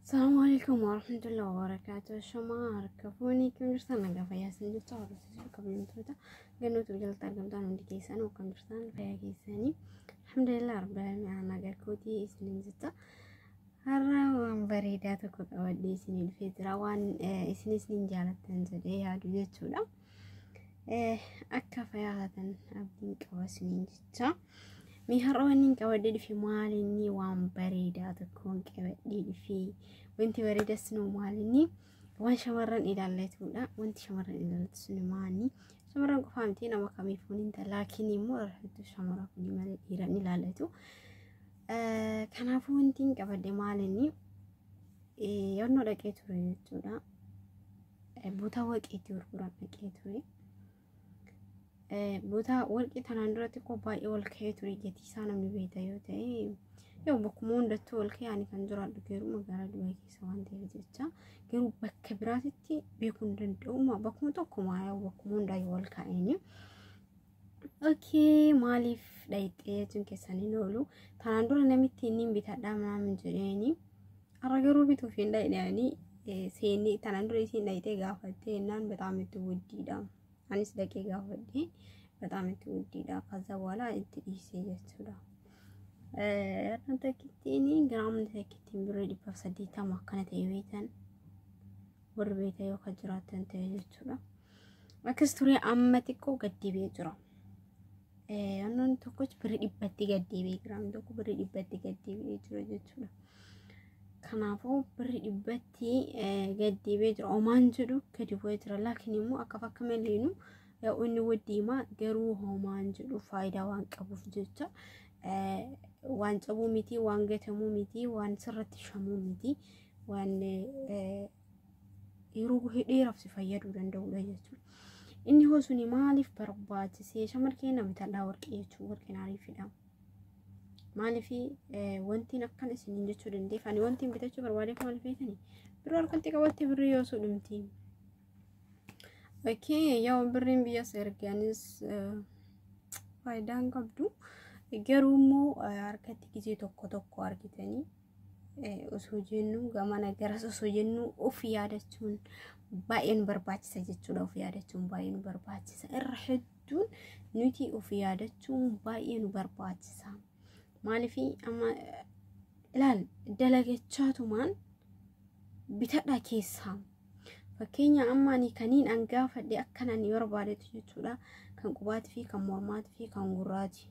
السلام عليكم ورحمة الله وبركاته. شمار كفوني كم جرسان نجا فيا سنجو صار قبل متوتا قالوا تبجل ترجم دانو دي كيسان وكم جرسان فيا كيساني الحمد لله رب العالمين. أنا جاكودي سنين زتا هرا وبريداتك أودي سنين الفترة وان سنين جالت تنزل يا دوجتولا أكا فيا هذا أبدين كواسنين زتا ميهرونين كودي في مالني وان بريداتكون كودي في وانتي بريدة سنو مالني وان شمرن إلى اللي تولا وانتي شمرن إلى اللي تسنو مالني شمرن قفامتين أما كميفون انت لكني مو رحتو شمرن كوني مالي إيران إلى اللي تو كان فونتين كودي مالني يونو لكيتو ريتولا بوتا وكيتو رقران لكيتو بوتا ولكي تناندرتي كوباي ولكي تريجتي سانا من بيتا يوتي يو بكمون دتو ولكي يعني كان جراد غيرو مغارد بايكي سوان ديجتا غيرو بكبراتي بيكون دندو ما بكمون توكو ما يو بكمون داي ولكا اني اوكي ماليف دايتي تنكي ساني نولو تناندر نميتي نيم بيتا داما من جريني ارغيرو بيتو فين داي يعني سيني تناندر يسين دايتي غافتي نان بتعمل تودي دام أنيس دقيقة ودي بتعمل تودي دا كذا ولا أنت إيشي جتولا أنا تكتيني جرام تكتين بريدي بفسدي تما كانت يويتن وربيتا يو خجراتن تيجتولا أكستوري أمتكو قدي بيجرا أنا تكوش بريدي بدي قدي بيجرام دوكو بريدي بدي قدي بيجرا جتولا كنافو بريدي بدي قدي بيجرا أمان جدو كدي بيجرا لكن يمو أكفا كملينو يا أني ودي ما جروه مان جدو فايدة وان كابو فجتا وان تبو ميتي وان جتمو ميتي وان سرت شمو ميتي وان يروح يدير في فيادو دندو لجتو إني هو سوني مالف بربات سي شمر كينا بتلا وركيتو وركين عارف دام مالي في وانتي نكان سنين جتو دندي فاني وانتي بتجو بروالك مالي في ثاني برو كنتي قوتي بريو سودمتي اوكي يوم برين بياس ارجانيس فايدان قبدو جرومو اركتي كيزي توكو اركتني اسوجنو غمانا غراس اسوجنو اوفيادتون باين برباچ سجچو اوفيادتون باين برباچ ارحدون نوتي اوفيادتون باين برباچ سام مالي في اما لال دلغچاتو مان بتدا كيسام فكينيا أماني كانين أنقافة دي أكنا نيوربادي تجتولا كان قبات في كان مرمات في كان غراتي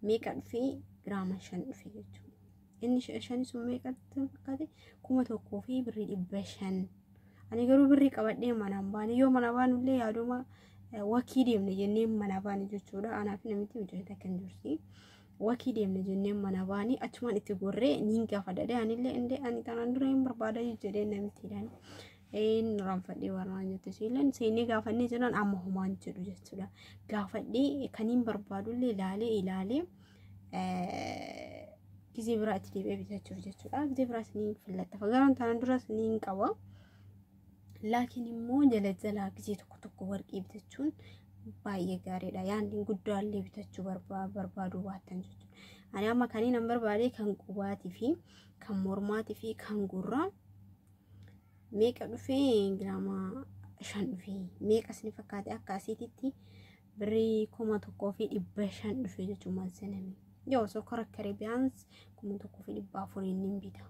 ميكاد في جراما شن في جتو إني شان سو ميكاد كادي كوما توقو في بريد إبشان أنا قالوا بريك أبد دي مناباني يوم منابانو لي يادوما وكيدي من جنين مناباني جتولا أنا في نمتي وجهتا كان جرسي وكيدي من جنين مناباني أتمان إتقوري نينقافة دي أني اللي عندي أني تناندرين بربادا يجرين نمتي داني رانفدي ورانجو تسيلن سيني غافني جنان أما همان جدو جتولا غافدي كنين بربادو اللي لالي كيزي برات لي بيبي تشوف جتولا كيزي برات نين فلتا فقالون تاندرا سنين كوا لكن مو جلزلا كيزي تكو ورقي بتشون باي غاري دا يعني غدو اللي بتشو بربادو واتن جتو انا اما كاني نمبر بالي كان قواتي في كان مرماتي في كان غرا ميك في جراما شان في ميك أسني فكاد أكاسيتي بري كوما تكوفي إبشان في جمال سنمي يو سكر كاريبيانس كوما تكوفي إبافورين نمبيدا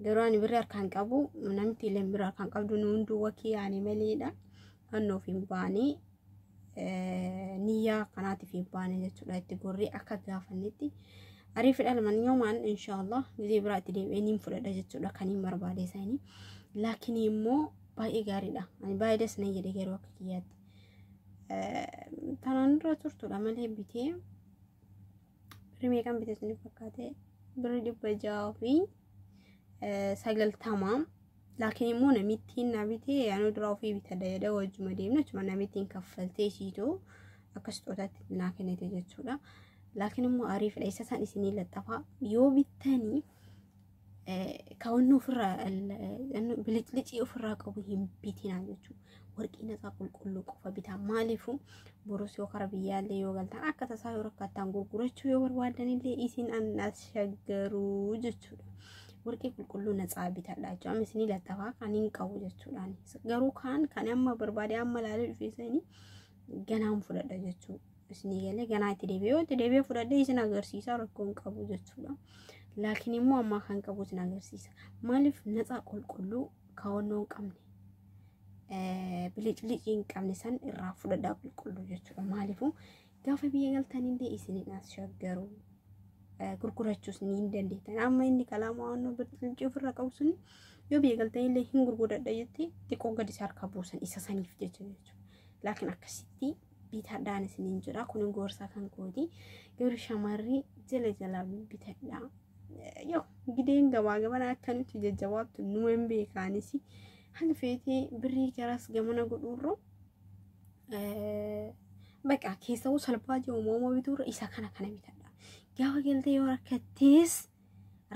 جراني بري أركان كابو نمتي لين بري أركان كابو نوندو وكي يعني مليدا أنو في مباني نيا قناتي في مباني جتولا تقولي أكاد غافنتي أعرف الألمان يوما إن شاء الله زي براتي دي وينيم فرد جتولا كاني مربادي ساني لكن يمو باي غاريدا يعني باي دس نيجي دي غير وقتيات تناندرا تورتولا ملي بيتي بريمي كان بيتسني فكاتي بريدي بجاوي ساقل تمام لكن يمو نميتين نبيتي يعني دراو في بيتدايدا وجمدين نجمع نميتين كفلتي شيتو أكستوتات لكن يتجتولا لكن مو عارف ليس سان سني للطفا يو بالتاني كونه فرا انه بلتلتي فرا قوي بيتنا جتو ورقينا تاقل كله قفا بيتا مالفو بروسيو خربيا لي يوغلتا اكا تسايرو كاتان غوغورچو يور وادني لي اسين ان اسشغرو جتو warqii qulqulluu natsaa bitadha jechuudha. Amma isinii lattafaa kan hin qabu jechuudhaan. Garuu kan amma barbaade amma laalee dhufeessanii ganaan fudhadha jechuudha. Isinii galee ganaa itti deebi'ee fudhadhee isin agarsiisa rakkoo hin qabu jechuudha. Laakiin immoo amma kan qabu isin agarsiisa. Maaliif natsaa qulqulluu kaawwannoo hin qabne bilicliicii hin qabne san irraa fudhadhaa qulqulluu jechuudha. Maaliifuu gaafa biyya galtanillee isiniin as shaggaru. Gurgurachuus ni dandeettan. Amma inni kalaama waan bilicii ofirraa qabu sun yoo biyya galtanillee hin gurguradha jettee xiqqoo gadi isaa harka buusan isa saniif jechuudha. Laakiin akkasitti bitadhaan isiniin jira. Kun gorsa kan kooti. Garuu shamarri jala bitadhaa. Yoo gideen gabaa gabana akka nuti jajjabaattu nu hin beekaanis hanga feetee birrii garas gamana godhuurroo baqa keessaa salphaa jiru moomoo bituurra isa kana bitadha. Gaafa galtee yoo rakkattees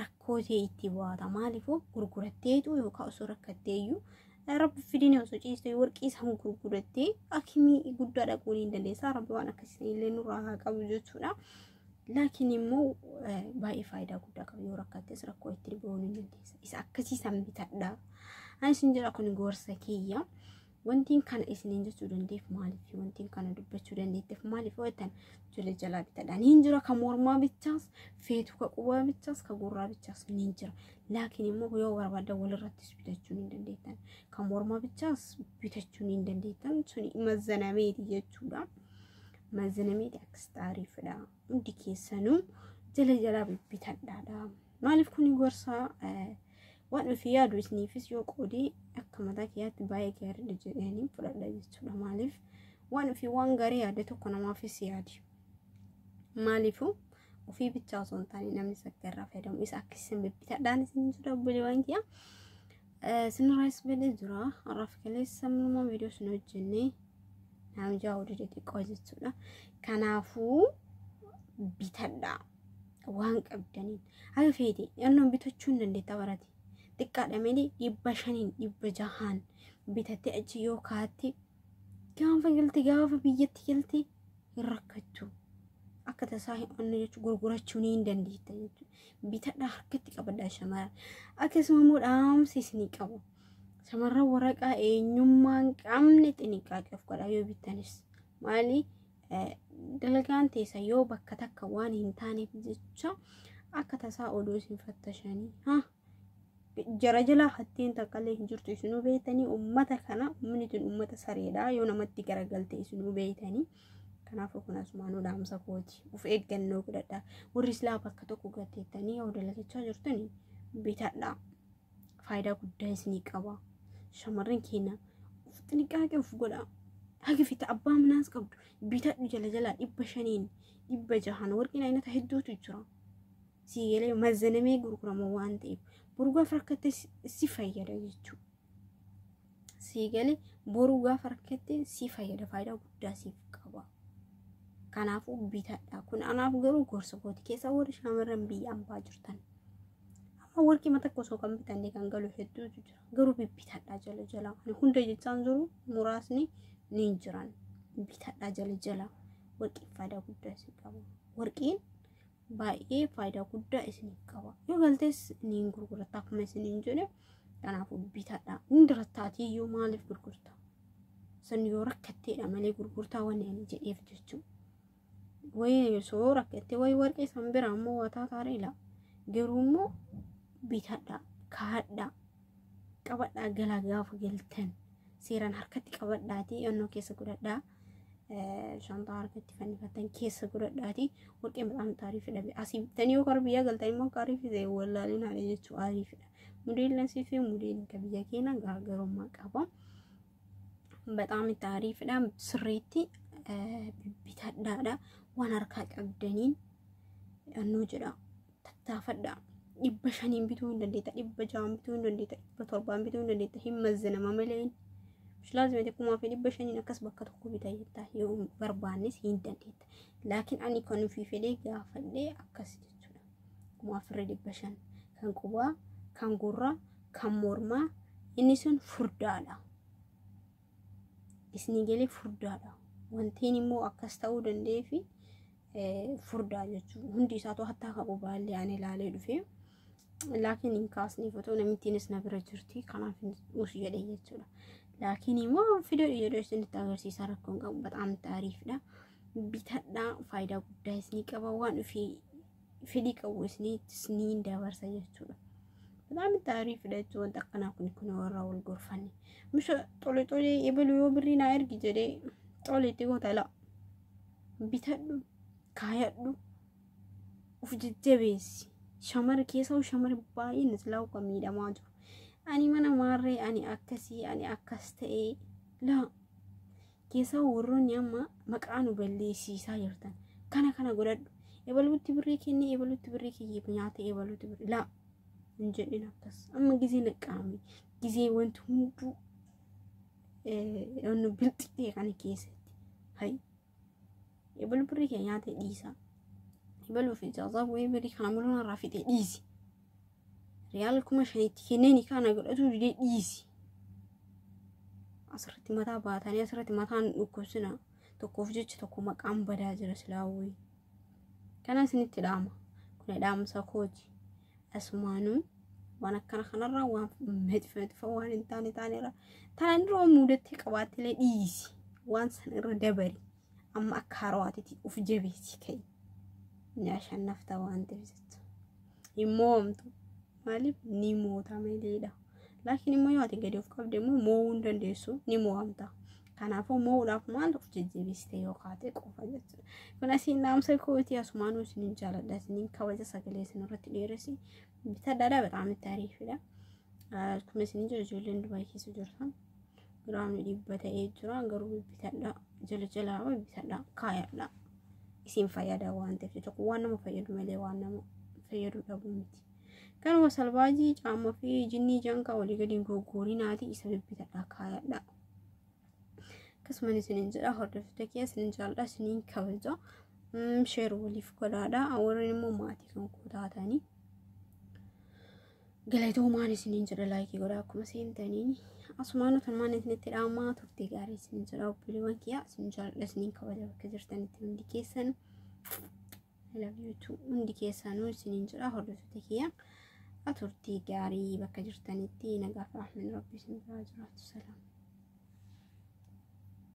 rakkoo ta'e itti baata. Maaliifuu gurguratteetu yookaan osoo rakkatteeyyuu rabbi fidinii osoo ciistee warqii isaan gurgurattee akimii guddaa dhaquu ni dandeessa. Rabbi waan akkasii illee nurraa haa qabu jechuudha. Laakiin immoo baay'ee faayidaa guddaa qaba. Yoo rakkattees rakkoo itti bahuu ni dandeessa. Isa akkasii san bitadha. Ani isin jedha kun gorsa kiyya. Wantiin kana isiniin jechuu dandeef maaliif? Wantiin kana dubbachuu dandeetteef maaliif? Waytan jala bitadhaan hin jira. Ka mormaa bichaas, feetu ka qubaa bichaas, ka gurraa bichaas ni jira. Laakiin immoo yoo barbaadda walirrattis bitachuu ni dandeettan. Ka mormaa bichaas bitachuu ni dandeettan. Suni mazzanameeti jechuudha. Mazzanameeti akkas taariifidha. Hundi keessanuu jala bitadhaadha. Maaliif kun gorsa waan ofii yaadu isiniifis yoo qoodee akka mataa kiyyaatti baay'ee gaariidha jedhanii fudhadha jechuudha. Maaliif waan ofii waan gaarii yaade tokko namaafis yaadi. Maaliifuu ofii bichaa osoo hin taane namni sakkarraa fayyadamu isa akkasiin bitadhaan isin jira obboleewwan kiyya. Sinirraas bedee jira. Har'aaf kaleessa minuma viidiyoo sin hojjennee nama ja'a oduu xiqqoo jechuudha. Kanaafuu bitadhaa waan qabdaniin haga feete yannoon bitachuu hin dandeetta barate. Xiqqaadha malee 500 600 bitattee achi yoo kaatti gaafa galtee gaafa biyyatti galtee hin rakkattu. Akka tasaa hin onne jechuun gurgurachuu ni dandeetta jechuudha. Bitadhaa harkatti qabadhaa shamarran. Akkasuma immoo dhaamsi isinii qabu. Shamarran waraqaa eenyummaa hin qabne xiniqqaaqeef godhaa yoo bittanis. Maali dalagaan teessa yoo bakka takka waan hin taaneef jecha akka tasaa oduu isin fattashanii jara jala hattiin takkaillee hin jirtu isinuu beeytanii ummata kana ummanni ummata sareedha yoo namatti garagalte isinuu beeytanii. Kanaafuu kun asumaanuu dhaamsa kooti. Of eeggannoo godhadhaa. Warri islaa bakka tokko gateettanii yoo dalagachaa jirtanii bitadhaa. Faayidaa guddaa isinii qaba. Shamarran keenya of xiniqqaaqee of godhaa. Haga fita abbaa manaas qabdu bitadhu jala 500 600 warqeen aynata hedduutu jira. Siigalee mazzanamee gurgurama waan ta'eef boruu gaafa rakkatte si fayyada jechuudha. Siigalee boruu gaafa rakkatte si fayyada. Faayidaa guddaa siif qaba. Kanaafuu bitadhaa. Kun anaaf garuu gorsa kooti. Keessa warri shamarran biyya ambaa jirtan amma warqii mata osoo kan bitannee kan galu hedduutu jira. Garuu bitadhaa jala hunda jechaan jiru muraasni ni jiran. Bitadhaa jala warqiin faayidaa guddaa isin qaba. Warqiin baay'ee faayidaa guddaa isin qaba. Yoo galtees ni gurgurtaa akkuma isin jedhe. Kanaafuu bitadhaa. Inni dirattaatii iyyuu maaliif gurgurtaa? San yoo rakkatteedha malee gurgurtaa waan ani jedheef jechuudha. Wayii soo rakkattee wayii warqee san bira ammoo wataa taariila. Garuu immoo bitadhaa kaadhaa qabadhaa galaa gaafa galtan seeraan harkatti qabadhaatii onnoo keessa godhadhaa. Shantaa harkatti fannifattan keessa godhadhaatii warqeen ba'aan taariifidha. Asii bitanii yoo gara biyyaa galtan immoo taariifidha wallaalin haala jechuudha taariifidha. Modeellasii fi modeelin ka biyya keenya garaagarummaa qaba. Bataami taariifidha sirriitti bitadhaadha. Waan harkaa qabdaniin annoo jedha tattaafadha. 500 bituu hin dandeetta 600 bituu hin dandeetta 700 bituu hin dandeetta hin mazzanama malee. Lazima tekuma fi 500 akkas bakka tokko bitayetta yoo barbaannes hin dandeetta. Laakiin ani kan fi fedhee gaafadhee akkas jechuudha. Kuma afirri 500 kan qubaa kan gurraa kan mormaa inni sun furdaadha. Isni galee furdaadha. Wantiin immoo akkas ta'uu dandeefi furdaa jechuudha. Hundi isaatu hattaa qabu baallee ani ilaalee dhufee لكن إن كاسني فتونا متينس نبرة جرتي كنا في وشيء ليه تقول لكن ما في دور يدرس إن تغير سارة كونغ بتعمل تعريف لا بيتنا فايدة قداسني كبوان في ديك وسني سنين داور سيجتولا بتعمل تعريف لا تقول دقنا كنا ورا والغرفاني مش طولي يبلو يبري ناير جدري طولي تقول لا بيتنا كايدو وفي جدبيس شمر كيسو شمر باين نسلاو كميدا ماجو أني منا ماري أني أكسي أني أكستئ لا كيسو ورون يما مكانو بليسي سايرتن كان قرد يبلو تبريكي ني يبلو تبريكي يبنياتي يبلو تبريكي لا نجدي نكس أما جزي نكامي جزي وانت هندو أنو بلتي يعني كيستي هاي يبلو بريكي ياتي ديسا يبلو في جازاب ويبري كان عملونا رافيتي ديسي ريالكم عشان تكينيني كان أقول أتو دي ديسي أسرتي متى باتاني أسرتي متى نكوسنا تكوفجت تكو مقام بداجر سلاوي كان سنتي داما كنا دام ساكوجي أسمانو وانا كان خنرا وان مدفع وان تاني رو مودتي قواتي لي ديسي وان سنر دبري أما أكارواتي وفي جبيتي كي عشان نفتا وان تفزت يمومتو مالي نيمو تامي دا لكن يمو يواتي قد يفكر دمو مو ندندسو نيمو أمتا كان عفو مو راف مال وفجي بيستي وقاتك وفجت كنا سين نام سيكوتي أسمانو سنين جالة سنين كواجه ساقلي سنرات ليرسي بتدادا بتعمل التاريخ دا كما سنين جولين دباي كيسو جرسان قرام لدي بتا ايجران قروب بتدا جل بتدا كايا دا اسم فايدا وان تفتق وانا مفايدو ملي وانا مفايدو دابومتي كان وصل باجي جاما في جني جانكا ولي قدين غوغوري نادي يسبب بتدا كايا دا كسماني سنين جرا هردفتكي سنين جالدا سنين كوزا شير ولي فقدادا أورين مماتي كان كوداتاني قلتو ماني سنين جرا لايكي قداكم سين تانيني أسمانو تنماني سنتي راما تبتي غاري سنين جرا وبلوان كيا سنين جالدا سنين كوزا وكجرتاني تندي كيسان I love you too عندي كيسانو سنين جرا هردفتكي أتورتي غاري بكجرتاني تينا غاف رحمن ربي سنين جرا السلام